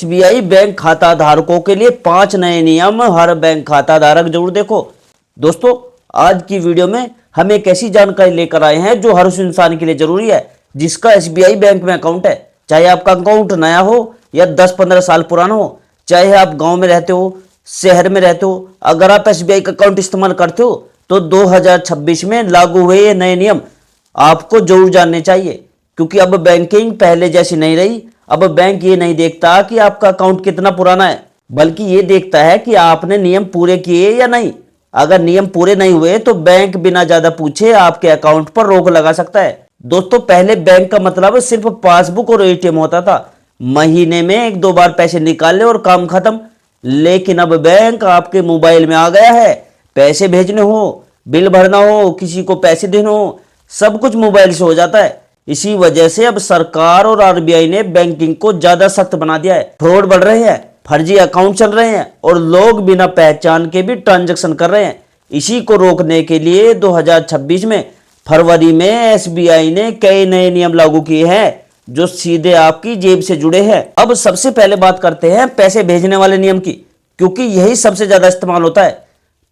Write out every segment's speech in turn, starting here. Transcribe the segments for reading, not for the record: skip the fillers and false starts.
SBI bank खाता धारकों के लिए 5 नए नियम, हर बैंक खाता धारक जरूर देखो। दोस्तों, आज की वीडियो में हम एक ऐसी जानकारी लेकर आए हैं जो हर उस इंसान के लिए जरूरी है जिसका एसबीआई बैंक में अकाउंट है। चाहे आपका अकाउंट नया हो या 10-15 साल पुराना हो, चाहे आप गांव में रहते हो, शहर में रहते हो, अगर आप एसबीआई का अकाउंट इस्तेमाल करते हो तो 2026 में लागू हुए ये नए नियम आपको जरूर जानने चाहिए। क्योंकि अब बैंकिंग पहले जैसी नहीं रही। अब बैंक ये नहीं देखता कि आपका अकाउंट कितना पुराना है, बल्कि ये देखता है कि आपने नियम पूरे किए या नहीं। अगर नियम पूरे नहीं हुए तो बैंक बिना ज्यादा पूछे आपके अकाउंट पर रोक लगा सकता है। दोस्तों, पहले बैंक का मतलब सिर्फ पासबुक और एटीएम होता था। महीने में 1-2 बार पैसे निकालने और काम खत्म। लेकिन अब बैंक आपके मोबाइल में आ गया है। पैसे भेजने हो, बिल भरना हो, किसी को पैसे देने हो, सब कुछ मोबाइल से हो जाता है। इसी वजह से अब सरकार और आरबीआई ने बैंकिंग को ज्यादा सख्त बना दिया है। फ्रॉड बढ़ रहे हैं, फर्जी अकाउंट चल रहे हैं और लोग बिना पहचान के भी ट्रांजैक्शन कर रहे हैं। इसी को रोकने के लिए 2026 में फरवरी में एसबीआई ने कई नए नियम लागू किए हैं जो सीधे आपकी जेब से जुड़े हैं। अब सबसे पहले बात करते हैं पैसे भेजने वाले नियम की, क्योंकि यही सबसे ज्यादा इस्तेमाल होता है।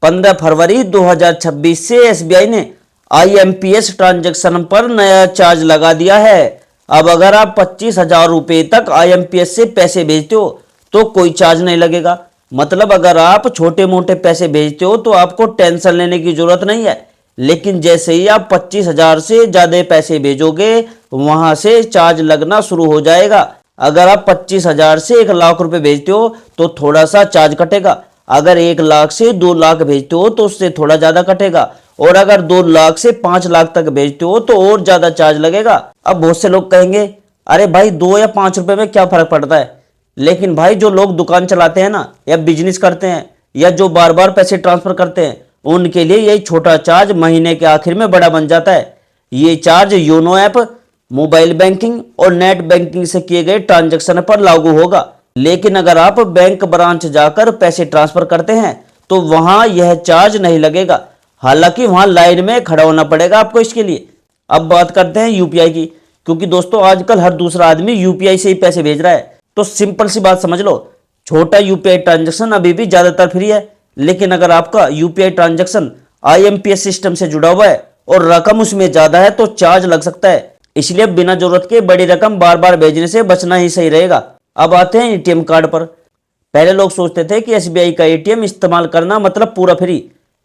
15 फरवरी 2026 से एसबीआई ने आईएमपीएस ट्रांजैक्शन पर नया चार्ज लगा दिया है। अब अगर आप 25,000 रुपए तक आईएमपीएस से पैसे भेजते हो तो कोई चार्ज नहीं लगेगा। मतलब अगर आप छोटे मोटे पैसे भेजते हो तो आपको टेंशन लेने की जरूरत नहीं है। लेकिन जैसे ही आप 25,000 से ज्यादा पैसे भेजोगे वहां से चार्ज लगना शुरू हो जाएगा। अगर आप 25,000 से 1 लाख रुपए भेजते हो तो थोड़ा सा चार्ज कटेगा। अगर 1 लाख से 2 लाख भेजते हो तो उससे थोड़ा ज्यादा कटेगा। और अगर 2 लाख से 5 लाख तक भेजते हो तो और ज्यादा चार्ज लगेगा। अब बहुत से लोग कहेंगे, अरे भाई 2 या 5 रुपए में क्या फर्क पड़ता है। लेकिन भाई जो लोग दुकान चलाते हैं ना, या बिजनेस करते हैं, या जो बार बार पैसे ट्रांसफर करते हैं, उनके लिए यही छोटा चार्ज महीने के आखिर में बड़ा बन जाता है। ये charge YONO app, mobile banking और नेट बैंकिंग से किए गए ट्रांजेक्शन पर लागू होगा। लेकिन अगर आप बैंक ब्रांच जाकर पैसे ट्रांसफर करते हैं तो वहां यह चार्ज नहीं लगेगा। हालांकि वहां लाइन में खड़ा होना पड़ेगा आपको इसके लिए। अब बात करते हैं यूपीआई की, क्योंकि दोस्तों आजकल हर दूसरा आदमी यूपीआई से ही पैसे भेज रहा है। तो सिंपल सी बात समझ लो, छोटा यूपीआई ट्रांजैक्शन अभी भी ज्यादातर फ्री है। लेकिन अगर आपका यूपीआई ट्रांजैक्शन आईएमपीएस सिस्टम से जुड़ा हुआ है और रकम उसमें ज्यादा है तो चार्ज लग सकता है। इसलिए बिना जरूरत के बड़ी रकम बार बार भेजने से बचना ही सही रहेगा। अब आते हैं एटीएम कार्ड पर। पहले लोग सोचते थे कि एसबीआई का एटीएम इस्तेमाल करना मतलब पूरा फ्री,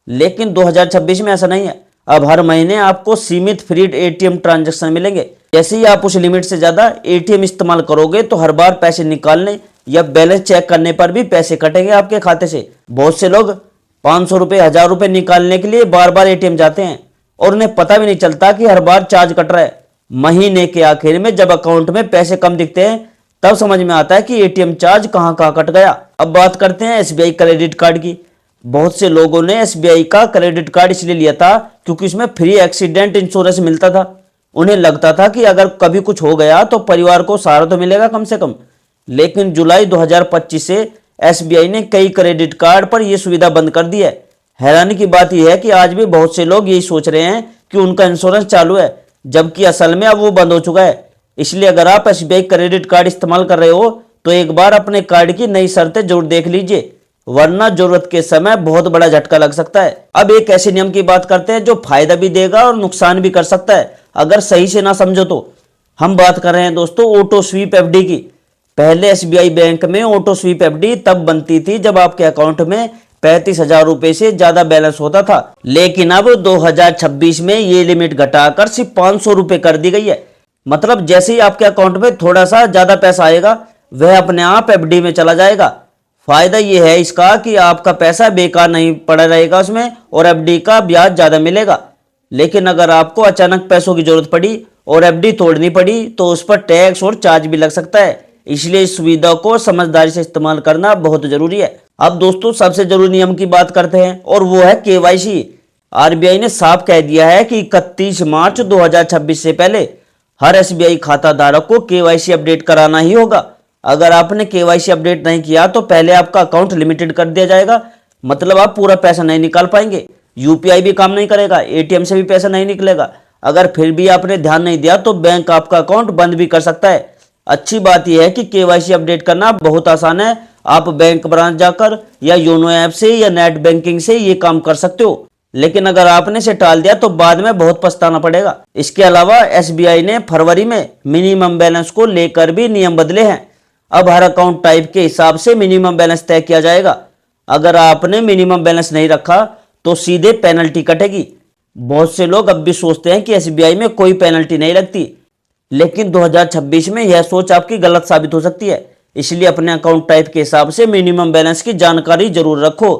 लेकिन 2026 में ऐसा नहीं है। अब हर महीने आपको सीमित फ्री एटीएम ट्रांजैक्शन मिलेंगे। जैसे ही आप उस लिमिट से ज्यादा एटीएम इस्तेमाल करोगे तो हर बार पैसे निकालने या बैलेंस चेक करने पर भी पैसे कटेंगे आपके खाते से। बहुत से लोग 500 रुपए, 1000 रुपए निकालने के लिए बार बार एटीएम जाते हैं और उन्हें पता भी नहीं चलता कि हर बार चार्ज कट रहा है। महीने के आखिर में जब अकाउंट में पैसे कम दिखते हैं तब समझ में आता है कि एटीएम चार्ज कहां कहां कट गया। अब बात करते हैं एसबीआई क्रेडिट कार्ड की। बहुत से लोगों ने एसबीआई का क्रेडिट कार्ड इसलिए लिया था क्योंकि इसमें फ्री एक्सीडेंट इंश्योरेंस मिलता था। उन्हें लगता था कि अगर कभी कुछ हो गया तो परिवार को सहारा तो मिलेगा कम से कम। लेकिन जुलाई 2025 से एसबीआई ने कई क्रेडिट कार्ड पर यह सुविधा बंद कर दी है। हैरानी की बात यह है कि आज भी बहुत से लोग यही सोच रहे हैं कि उनका इंश्योरेंस चालू है, जबकि असल में अब वो बंद हो चुका है। इसलिए अगर आप एसबीआई क्रेडिट कार्ड इस्तेमाल कर रहे हो तो एक बार अपने कार्ड की नई शर्तें जरूर देख लीजिए, वरना जरूरत के समय बहुत बड़ा झटका लग सकता है। अब एक ऐसे नियम की बात करते हैं जो फायदा भी देगा और नुकसान भी कर सकता है अगर सही से ना समझो तो। हम बात कर रहे हैं दोस्तों ऑटो स्वीप एफडी की। पहले एसबीआई बैंक में ऑटो स्वीप एफडी तब बनती थी जब आपके अकाउंट में 35,000 रुपए से ज्यादा बैलेंस होता था। लेकिन अब 2026 में ये लिमिट घटाकर सिर्फ 500 रुपए कर दी गई है। मतलब जैसे ही आपके अकाउंट में थोड़ा सा ज्यादा पैसा आएगा वह अपने आप एफडी में चला जाएगा। फायदा यह है इसका कि आपका पैसा बेकार नहीं पड़ा रहेगा उसमें और एफडी का ब्याज ज्यादा मिलेगा। लेकिन अगर आपको अचानक पैसों की जरूरत पड़ी और एफडी तोड़नी पड़ी तो उस पर टैक्स और चार्ज भी लग सकता है। इसलिए इस सुविधा को समझदारी से इस्तेमाल करना बहुत जरूरी है। अब दोस्तों सबसे जरूरी नियम की बात करते हैं और वो है केवाईसी। आरबीआई ने साफ कह दिया है कि 31 मार्च 2026 से पहले हर एसबीआई खाता धारक को केवाईसी अपडेट कराना ही होगा। अगर आपने केवाईसी अपडेट नहीं किया तो पहले आपका अकाउंट लिमिटेड कर दिया जाएगा। मतलब आप पूरा पैसा नहीं निकाल पाएंगे, यूपीआई भी काम नहीं करेगा, एटीएम से भी पैसा नहीं निकलेगा। अगर फिर भी आपने ध्यान नहीं दिया तो बैंक आपका अकाउंट बंद भी कर सकता है। अच्छी बात यह है कि केवाईसी अपडेट करना बहुत आसान है। आप बैंक ब्रांच जाकर या योनो ऐप से या नेट बैंकिंग से ये काम कर सकते हो, लेकिन अगर आपने इसे टाल दिया तो बाद में बहुत पछताना पड़ेगा। इसके अलावा एसबीआई ने फरवरी में मिनिमम बैलेंस को लेकर भी नियम बदले हैं। अब हर अकाउंट टाइप के हिसाब से मिनिमम बैलेंस तय किया जाएगा। अगर आपने मिनिमम बैलेंस नहीं रखा तो सीधे पेनल्टी कटेगी। बहुत से लोग अब भी सोचते हैं कि एसबीआई में कोई पेनल्टी नहीं लगती, लेकिन 2026 में यह सोच आपकी गलत साबित हो सकती है। इसलिए अपने अकाउंट टाइप के हिसाब से मिनिमम बैलेंस की जानकारी जरूर रखो।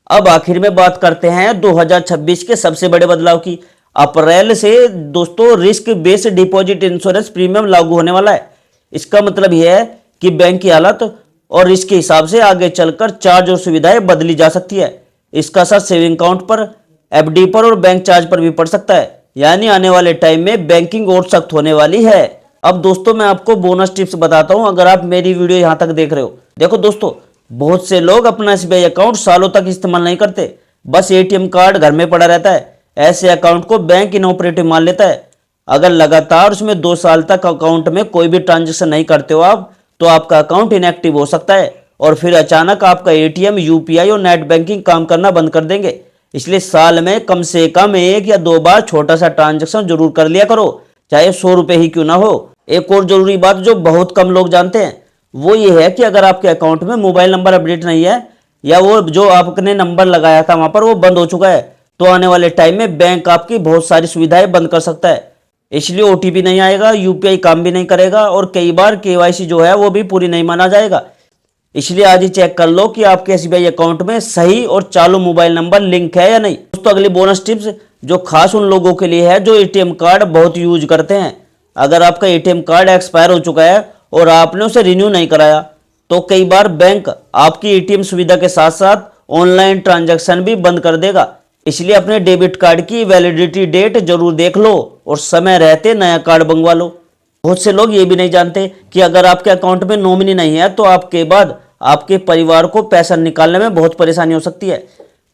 अब आखिर में बात करते हैं 2026 के सबसे बड़े बदलाव की। अप्रैल से दोस्तों risk based deposit insurance premium लागू होने वाला है। इसका मतलब यह है कि बैंक की हालत और रिस्क के हिसाब से आगे चलकर चार्ज और सुविधाएं बदली जा सकती है। इसका असर सेविंग अकाउंट पर, एफडी पर और बैंक चार्ज पर भी पड़ सकता है। यानी आने वाले टाइम में बैंकिंग और सख्त होने वाली है। अब दोस्तों मैं आपको बोनस टिप्स बताता हूं, अगर आप मेरी वीडियो यहां तक देख रहे हो। देखो दोस्तों, बहुत से लोग अपना एसबीआई अकाउंट सालों तक इस्तेमाल नहीं करते, बस एटीएम कार्ड घर में पड़ा रहता है। ऐसे अकाउंट को बैंक इनऑपरेटिव मान लेता है। अगर लगातार उसमें 2 साल तक अकाउंट में कोई भी ट्रांजेक्शन नहीं करते हो आप, तो आपका अकाउंट इनएक्टिव हो सकता है और फिर अचानक आपका एटीएम, यूपीआई और नेट बैंकिंग काम करना बंद कर देंगे। इसलिए साल में कम से कम 1 या 2 बार छोटा सा ट्रांजेक्शन जरूर कर लिया करो, चाहे 100 रुपए ही क्यों ना हो। एक और जरूरी बात जो बहुत कम लोग जानते हैं वो ये है कि अगर आपके अकाउंट में मोबाइल नंबर अपडेट नहीं है या वो जो आपने नंबर लगाया था वहां पर वो बंद हो चुका है, तो आने वाले टाइम में बैंक आपकी बहुत सारी सुविधाएं बंद कर सकता है। इसलिए ओटीपी नहीं आएगा, यूपीआई काम भी नहीं करेगा और कई बार केवाईसी जो है वो भी पूरी नहीं माना जाएगा। इसलिए आज ही चेक कर लो कि आपके एसबीआई अकाउंट में सही और चालू मोबाइल नंबर लिंक है या नहीं। दोस्तों अगली बोनस टिप्स जो खास उन लोगों के लिए है जो एटीएम कार्ड बहुत यूज करते हैं। अगर आपका एटीएम कार्ड एक्सपायर हो चुका है और आपने उसे रिन्यू नहीं कराया, तो कई बार बैंक आपकी एटीएम सुविधा के साथ साथ ऑनलाइन ट्रांजैक्शन भी बंद कर देगा। इसलिए अपने डेबिट कार्ड की वैलिडिटी डेट जरूर देख लो और समय रहते नया कार्ड मंगवा लो। बहुत से लोग ये भी नहीं जानते कि अगर आपके अकाउंट में नॉमिनी नहीं है तो आपके बाद आपके परिवार को पैसा निकालने में बहुत परेशानी हो सकती है।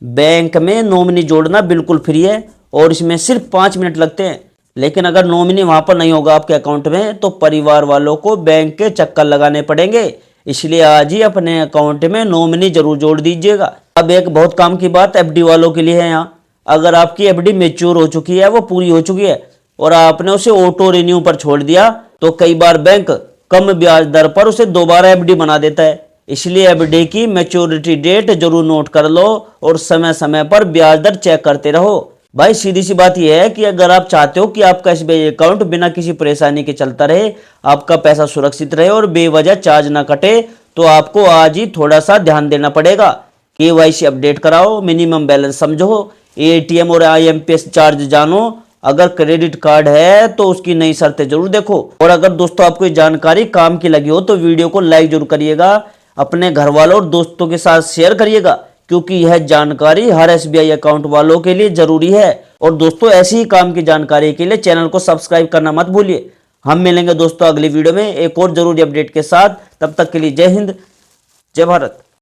बैंक में नॉमिनी जोड़ना बिल्कुल फ्री है और इसमें सिर्फ 5 मिनट लगते हैं। लेकिन अगर नॉमिनी वहां पर नहीं होगा आपके अकाउंट में तो परिवार वालों को बैंक के चक्कर लगाने पड़ेंगे। इसलिए आज ही अपने अकाउंट में नॉमिनी जरूर जोड़ दीजिएगा। अब एक बहुत काम की बात एफडी वालों के लिए है यहाँ। अगर आपकी एफडी मेच्योर हो चुकी है, वो पूरी हो चुकी है और आपने उसे ऑटो रिन्यू पर छोड़ दिया, तो कई बार बैंक कम ब्याज दर पर उसे दोबारा एफडी बना देता है। इसलिए एफडी की मैच्योरिटी डेट जरूर नोट कर लो और समय समय पर ब्याज दर चेक करते रहो। भाई सीधी सी बात यह है कि अगर आप चाहते हो कि आपका एसबीआई अकाउंट बिना किसी परेशानी के चलता रहे, आपका पैसा सुरक्षित रहे और बेवजह चार्ज ना कटे, तो आपको आज ही थोड़ा सा ध्यान देना पड़ेगा। केवाईसी अपडेट कराओ, मिनिमम बैलेंस समझो, एटीएम और आईएमपीएस चार्ज जानो। अगर क्रेडिट कार्ड है तो उसकी नई शर्तें जरूर देखो। और अगर दोस्तों आपको ये जानकारी काम की लगी हो तो वीडियो को लाइक जरूर करिएगा, अपने घर वालों और दोस्तों के साथ शेयर करिएगा, क्योंकि यह जानकारी हर एसबीआई अकाउंट वालों के लिए जरूरी है। और दोस्तों ऐसी ही काम की जानकारी के लिए चैनल को सब्सक्राइब करना मत भूलिए। हम मिलेंगे दोस्तों अगली वीडियो में एक और जरूरी अपडेट के साथ। तब तक के लिए जय हिंद, जय भारत।